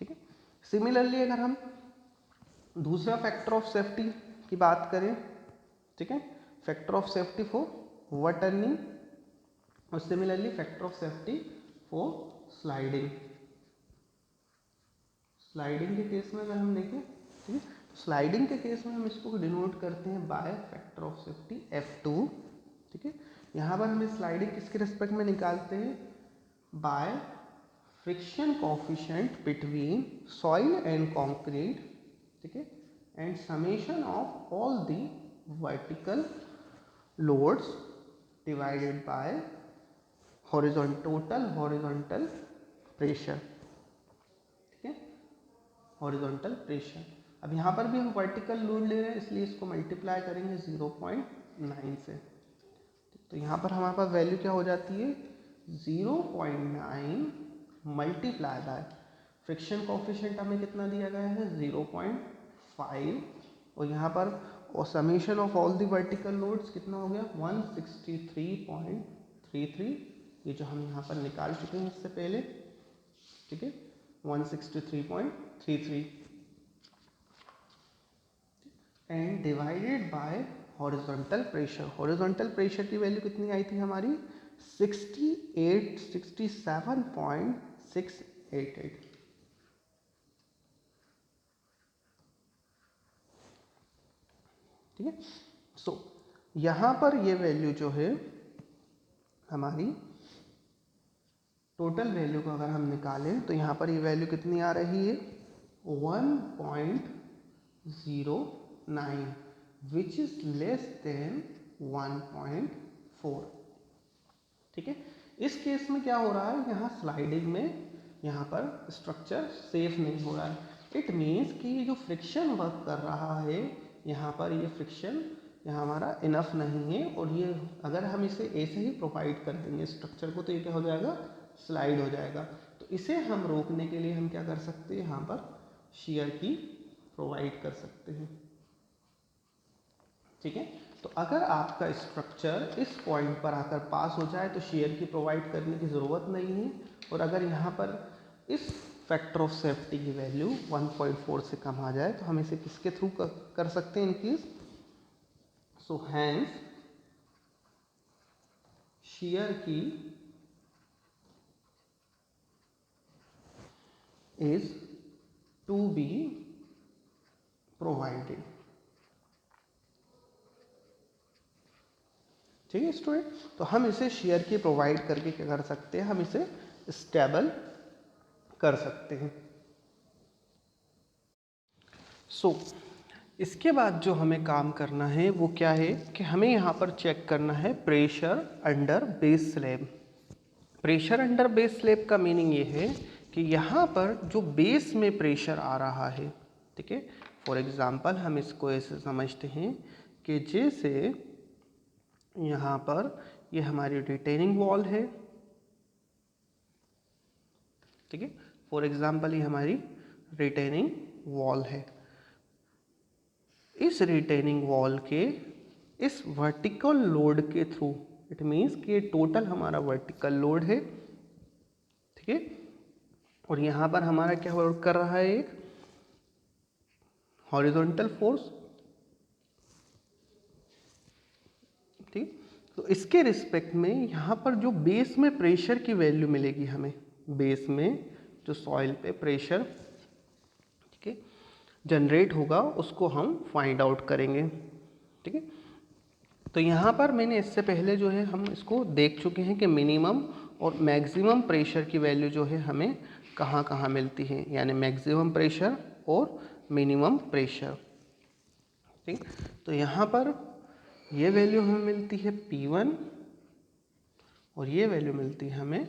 ठीक है। सिमिलरली अगर हम दूसरा फैक्टर ऑफ सेफ्टी की बात करें, ठीक है, factor of safety for overturning और similarly factor of safety for sliding. Sliding के केस में अगर हम देखें, ठीक है, तो स्लाइडिंग के केस में हम इसको डिनोट करते हैं by factor of safety F2, ठीक है। यहाँ पर हम स्लाइडिंग किसके रिस्पेक्ट में निकालते हैं, by friction coefficient between soil and concrete, ठीक है, and summation of all the vertical loads divided by total horizontal pressure, ठीक है, हॉरिजॉन्टल प्रेशर। अब यहाँ पर भी हम वर्टिकल लोड ले रहे हैं, इसलिए इसको मल्टीप्लाई करेंगे 0.9 से। तो यहाँ पर हमारे पास वैल्यू क्या हो जाती है, 0.9 मल्टीप्लाई बाय फ्रिक्शन कोफिशिएंट हमें कितना दिया गया है, 0.5 और यहाँ पर और summation of all the vertical loads कितना हो गया 163.33, ये जो हम यहाँ पर निकाल चुके हैं इससे पहले, ठीक है 163.33 and divided by horizontal pressure. Horizontal pressure की वैल्यू कितनी आई थी हमारी 67.688, ठीक है। सो यहाँ पर ये वैल्यू जो है हमारी टोटल वैल्यू को अगर हम निकालें तो यहाँ पर ये वैल्यू कितनी आ रही है 1.09 विच इज लेस देन 1.4, ठीक है। इस केस में क्या हो रहा है, यहाँ स्लाइडिंग में यहाँ पर स्ट्रक्चर सेफ नहीं हो रहा है। इट मीन्स कि ये जो फ्रिक्शन वर्क कर रहा है यहाँ पर, ये फ्रिक्शन यहाँ हमारा इनफ नहीं है, और ये अगर हम इसे ऐसे ही प्रोवाइड कर देंगे स्ट्रक्चर को तो ये क्या हो जाएगा, स्लाइड हो जाएगा। तो इसे हम रोकने के लिए हम क्या कर सकते हैं, यहाँ पर शियर की प्रोवाइड कर सकते हैं, ठीक है। तो अगर आपका स्ट्रक्चर इस पॉइंट पर आकर पास हो जाए तो शियर की प्रोवाइड करने की ज़रूरत नहीं है, और अगर यहाँ पर इस फैक्टर ऑफ सेफ्टी की वैल्यू 1.4 से कम आ जाए तो हम इसे किसके थ्रू कर सकते हैं, इंक्रीज। सो हैंस शियर की इज टू बी प्रोवाइडेड, ठीक है स्टूडेंट। तो हम इसे शेयर की प्रोवाइड करके क्या कर सकते हैं, हम इसे स्टेबल कर सकते हैं। सो इसके बाद जो हमें काम करना है वो क्या है कि हमें यहाँ पर चेक करना है pressure under base slab. Pressure under base slab का मीनिंग ये है कि यहाँ पर जो बेस में प्रेशर आ रहा है, ठीक है। फॉर एग्जांपल हम इसको ऐसे समझते हैं कि जैसे यहाँ पर ये हमारी रिटेनिंग वॉल है, ठीक है। फॉर एग्जांपल ये हमारी रिटेनिंग वॉल है। इस रिटेनिंग वॉल के इस वर्टिकल लोड के थ्रू, इट मीन्स कि ये टोटल हमारा वर्टिकल लोड है, ठीक है। और यहाँ पर हमारा क्या वर्क कर रहा है, एक हॉरिजॉन्टल फोर्स, ठीक। तो इसके रिस्पेक्ट में यहाँ पर जो बेस में प्रेशर की वैल्यू मिलेगी हमें, बेस में जो सॉइल पे प्रेशर, ठीक है, जनरेट होगा उसको हम फाइंड आउट करेंगे, ठीक है। तो यहाँ पर मैंने इससे पहले जो है हम इसको देख चुके हैं कि मिनिमम और मैक्सिमम प्रेशर की वैल्यू जो है हमें कहाँ कहाँ मिलती है, यानी मैक्सिमम प्रेशर और मिनिमम प्रेशर, ठीक। तो यहाँ पर ये वैल्यू हमें मिलती है P1 और ये वैल्यू मिलती है हमें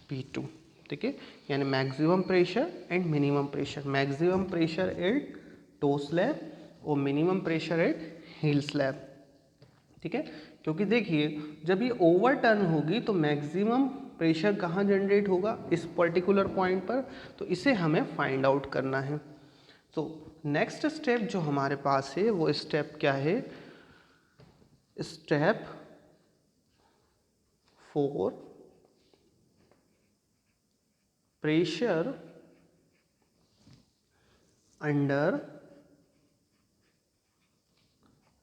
P2, ठीक है। यानी maximum pressure and minimum pressure, maximum pressure at toe slab और minimum pressure at heel slab, ठीक है। क्योंकि देखिए जब ये ओवर टर्न होगी तो मैक्सिमम प्रेशर कहाँ जनरेट होगा, इस पर्टिकुलर पॉइंट पर, तो इसे हमें फाइंड आउट करना है। तो नेक्स्ट स्टेप जो हमारे पास है वो स्टेप क्या है, step 4 pressure under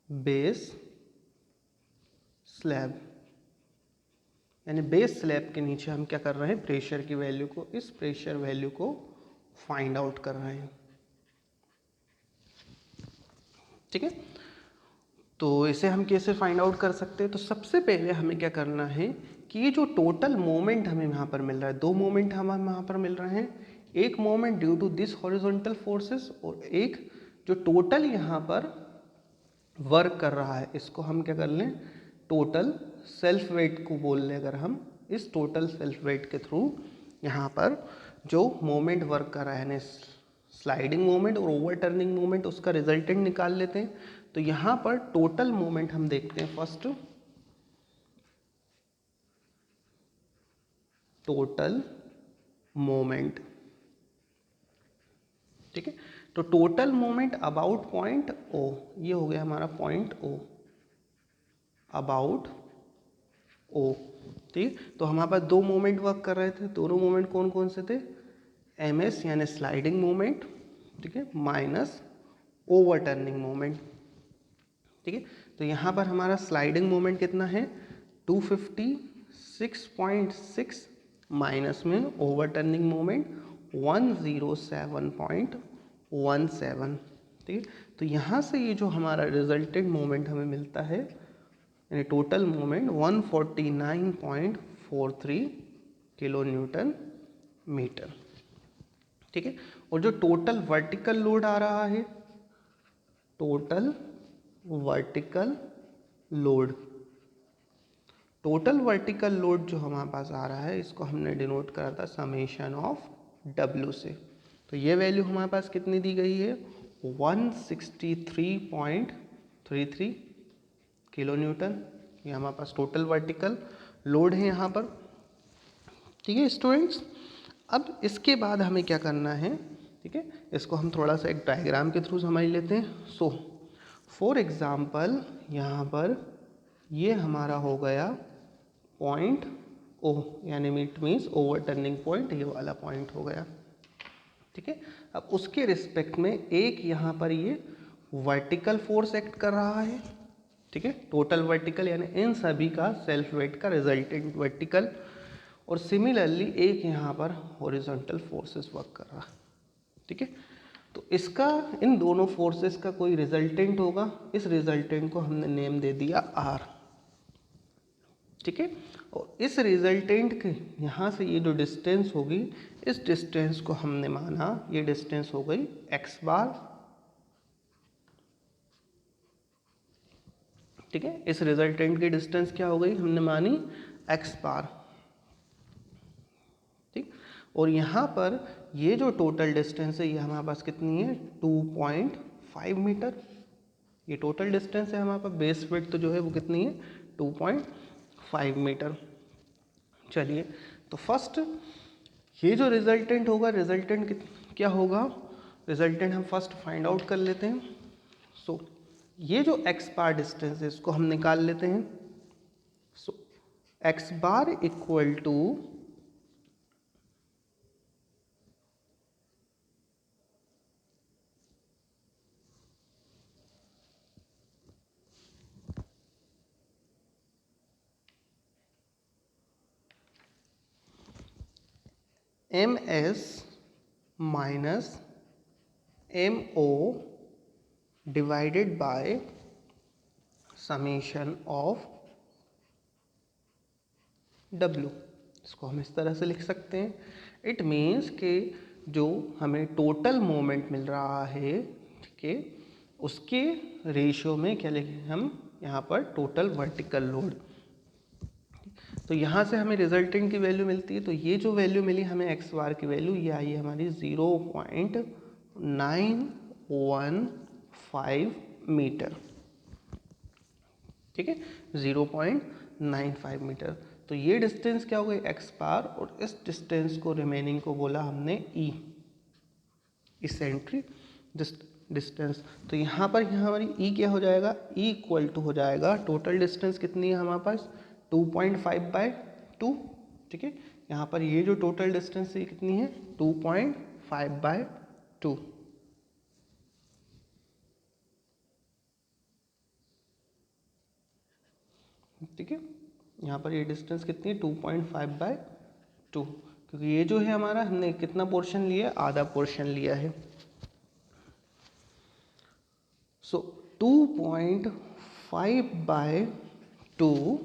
base slab, यानी बेस स्लैब के नीचे हम क्या कर रहे हैं, प्रेशर की वैल्यू को, इस प्रेशर वैल्यू को फाइंड आउट कर रहे हैं, ठीक है। तो इसे हम कैसे फाइंड आउट कर सकते हैं, तो सबसे पहले हमें क्या करना है कि ये जो टोटल मोमेंट हमें यहाँ पर मिल रहा है, दो मोमेंट हमें यहाँ पर मिल रहे हैं, एक moment due to this horizontal forces और एक जो टोटल यहाँ पर वर्क कर रहा है, इसको हम क्या कर लें, टोटल सेल्फ वेट को बोल लें। अगर हम इस टोटल सेल्फ वेट के थ्रू यहाँ पर जो मोमेंट वर्क कर रहा है, स्लाइडिंग मोमेंट और ओवर टर्निंग मोमेंट, उसका रिजल्टेंट निकाल लेते हैं। तो यहाँ पर टोटल मोमेंट हम देखते हैं, फर्स्ट टोटल मोमेंट, ठीक है। तो total moment about point O, ये हो गया हमारा पॉइंट ओ, अबाउट ओ। ठीक, तो हमारे पास दो मोमेंट वर्क कर रहे थे, दोनों मोमेंट कौन कौन से थे, एमएस यानी स्लाइडिंग मोमेंट, ठीक है, माइनस ओवरटर्निंग मोमेंट। ठीक है, तो यहाँ पर हमारा स्लाइडिंग मोमेंट कितना है 256.6 माइनस में ओवरटर्निंग मोमेंट 107.17। ठीक है, तो यहाँ से ये जो हमारा रिजल्टेंट मोमेंट हमें मिलता है यानी total moment 149.43 kilo newton metre. ठीक है, और जो टोटल वर्टिकल लोड आ रहा है, total vertical load, total vertical load जो हमारे पास आ रहा है इसको हमने डिनोट करा था समेशन ऑफ W से। तो ये वैल्यू हमारे पास कितनी दी गई है 163.33 किलो न्यूटन, ये हमारे पास टोटल वर्टिकल लोड है यहाँ पर। ठीक है स्टूडेंट्स, अब इसके बाद हमें क्या करना है, ठीक है, इसको हम थोड़ा सा एक डायग्राम के थ्रू समझ लेते हैं। सो फॉर एग्जाम्पल यहाँ पर ये हमारा हो गया पॉइंट ओ, यानी it means over turning point, ये वाला पॉइंट हो गया। ठीक है, अब उसके रिस्पेक्ट में एक यहाँ पर ये वर्टिकल फोर्स एक्ट कर रहा है। ठीक है, टोटल वर्टिकल यानी इन सभी का सेल्फ वेट का रिजल्टेंट वर्टिकल, और सिमिलरली एक यहाँ पर हॉरिजॉन्टल फोर्सेस वर्क कर रहा है। ठीक है, तो इसका इन दोनों फोर्सेस का कोई रिजल्टेंट होगा, इस रिजल्टेंट को हमने नेम दे दिया आर। ठीक है, और इस रिजल्टेंट के यहाँ से ये जो डिस्टेंस होगी, इस डिस्टेंस को हमने माना ये डिस्टेंस हो गई एक्स बार। ठीक है, इस रिजल्टेंट की डिस्टेंस क्या हो गई, हमने मानी एक्स बार। ठीक, और यहाँ पर ये जो टोटल डिस्टेंस है ये हमारे पास कितनी है 2.5 मीटर, ये टोटल डिस्टेंस है हमारे पास। बेस विड्थ तो जो है वो कितनी है 2.5 मीटर। चलिए, तो फर्स्ट ये जो रिजल्टेंट होगा, रिजल्टेंट क्या होगा, रिजल्टेंट हम फर्स्ट फाइंड आउट कर लेते हैं। सो ये जो एक्स बार डिस्टेंस है इसको हम निकाल लेते हैं। So X bar equal to M S minus M O divided by summation of W। इसको हम इस तरह से लिख सकते हैं, इट मीन्स कि जो हमें टोटल मोमेंट मिल रहा है, ठीक है, उसके रेशियो में क्या लिखें हम यहाँ पर टोटल वर्टिकल लोड। तो यहाँ से हमें रिजल्टेंट की वैल्यू मिलती है, तो ये जो वैल्यू मिली हमें एक्स बार की वैल्यू, ये आई हमारी 0.915 मीटर। ठीक है, 0.95 मीटर। तो ये डिस्टेंस क्या हो गई एक्स बार, और इस डिस्टेंस को रिमेनिंग को बोला हमने ई, इसेंट्रिक डिस्टेंस। तो यहाँ पर हमारी ई क्या हो जाएगा, ई इक्वल टू हो जाएगा टोटल डिस्टेंस कितनी है हमारे पास 2.5/2। ठीक है, यहाँ पर ये जो टोटल डिस्टेंस है कितनी है 2.5/2। ठीक है, यहाँ पर ये डिस्टेंस कितनी है 2.5/2, क्योंकि ये जो है हमारा हमने कितना पोर्शन लिया, आधा पोर्शन लिया है। सो 2.5/2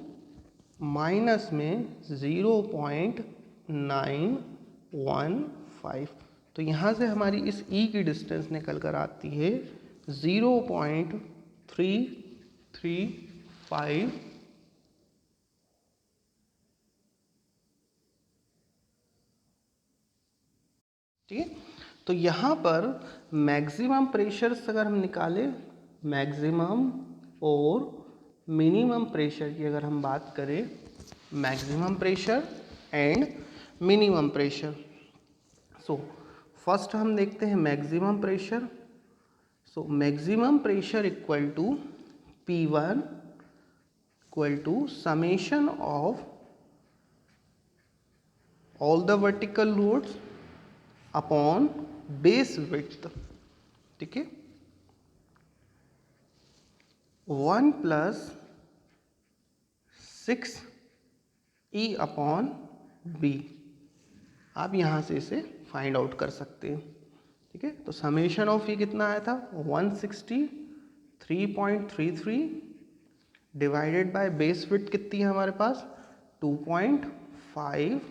माइनस में 0.915, तो यहाँ से हमारी इस ई की डिस्टेंस निकल कर आती है 0.335। ठीक है, तो यहाँ पर मैक्सिमम प्रेशर्स अगर हम निकालें, मैक्सिमम और मिनिमम प्रेशर की अगर हम बात करें, maximum pressure and minimum pressure. So first हम देखते हैं maximum pressure, So maximum pressure equal to P1 equal to summation of all the vertical loads upon base width, ठीक है, 1 प्लस 6E अपॉन बी। आप यहाँ से इसे फाइंड आउट कर सकते हैं, ठीक है। तो समेशन ऑफ ये कितना आया था 163.33 डिवाइडेड बाय बेस विड्थ कितनी है हमारे पास 2.5,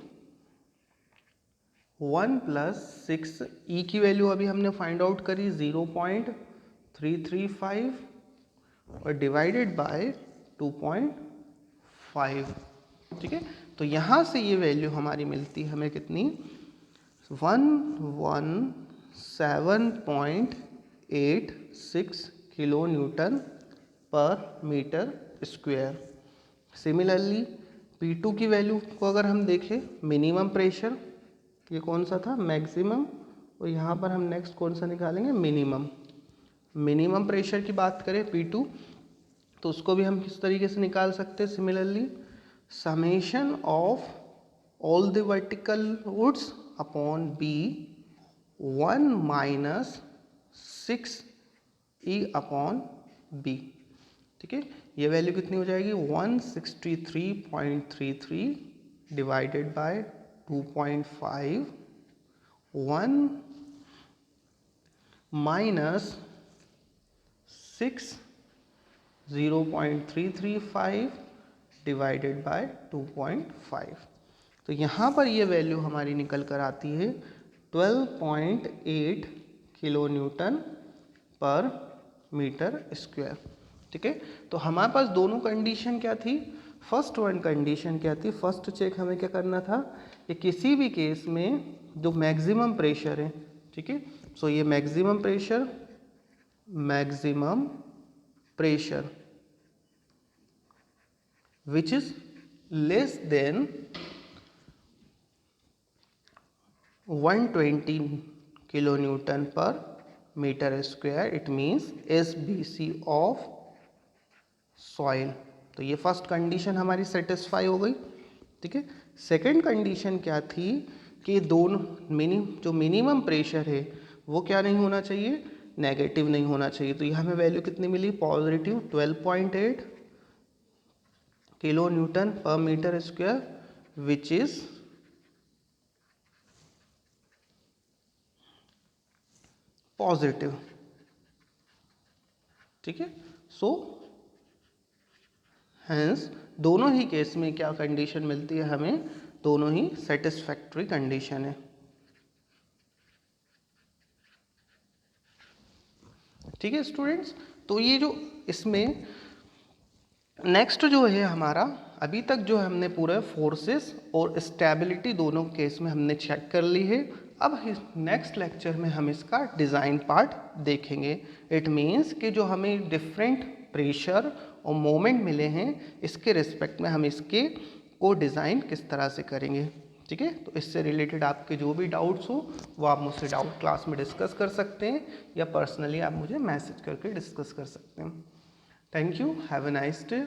1 प्लस 6 ई की वैल्यू अभी हमने फाइंड आउट करी 0.335 और डिवाइडेड बाय 2.5, ठीक है। तो यहाँ से ये वैल्यू हमारी मिलती है हमें कितनी 117.86 किलो न्यूटन पर मीटर स्क्वायर। सिमिलरली P2 की वैल्यू को अगर हम देखें मिनिमम प्रेशर, ये कौन सा था मैक्सिमम, और यहाँ पर हम नेक्स्ट कौन सा निकालेंगे मिनिमम प्रेशर की बात करें P2, तो उसको भी हम किस तरीके से निकाल सकते हैं similarly summation of all the vertical woods upon B 1 माइनस 6E अपॉन बी, ठीक है। ये वैल्यू कितनी हो जाएगी 163.33 डिवाइडेड बाय 2.5, 1 माइनस 6 0.335 डिवाइडेड बाय 2.5। तो यहाँ पर ये वैल्यू हमारी निकल कर आती है 12.8 किलो न्यूटन पर मीटर स्क्वायर, ठीक है। तो हमारे पास दोनों कंडीशन क्या थी, फर्स्ट वन कंडीशन क्या थी, फर्स्ट चेक हमें क्या करना था कि किसी भी केस में जो मैक्सिमम प्रेशर है, ठीक है, सो ये maximum pressure which is less than 120 किलो न्यूटन पर मीटर स्क्वायर, it means SBC of soil. तो ये फर्स्ट कंडीशन हमारी सेटिस्फाई हो गई, ठीक है। सेकंड कंडीशन क्या थी कि दोनों जो मिनिमम प्रेशर है वो क्या नहीं होना चाहिए, नेगेटिव नहीं होना चाहिए। तो यहाँ हमें वैल्यू कितनी मिली पॉजिटिव 12.8 किलो न्यूटन पर metre square which is positive, ठीक है। सो हेंस दोनों ही केस में क्या कंडीशन मिलती है हमें, दोनों ही सेटिस्फैक्टरी कंडीशन है, ठीक है स्टूडेंट्स। तो ये जो इसमें नेक्स्ट जो है हमारा अभी तक जो हमने पूरे फोर्सेस और स्टेबिलिटी दोनों केस में हमने चेक कर ली है। अब नेक्स्ट लेक्चर में हम इसका डिज़ाइन पार्ट देखेंगे। इट मीन्स कि जो हमें डिफरेंट प्रेशर और मोमेंट मिले हैं इसके रिस्पेक्ट में हम इसके को डिज़ाइन किस तरह से करेंगे, ठीक है। तो इससे रिलेटेड आपके जो भी डाउट्स हो वो आप मुझसे डाउट क्लास में डिस्कस कर सकते हैं या पर्सनली आप मुझे मैसेज करके डिस्कस कर सकते हैं। Thank you, have a nice day.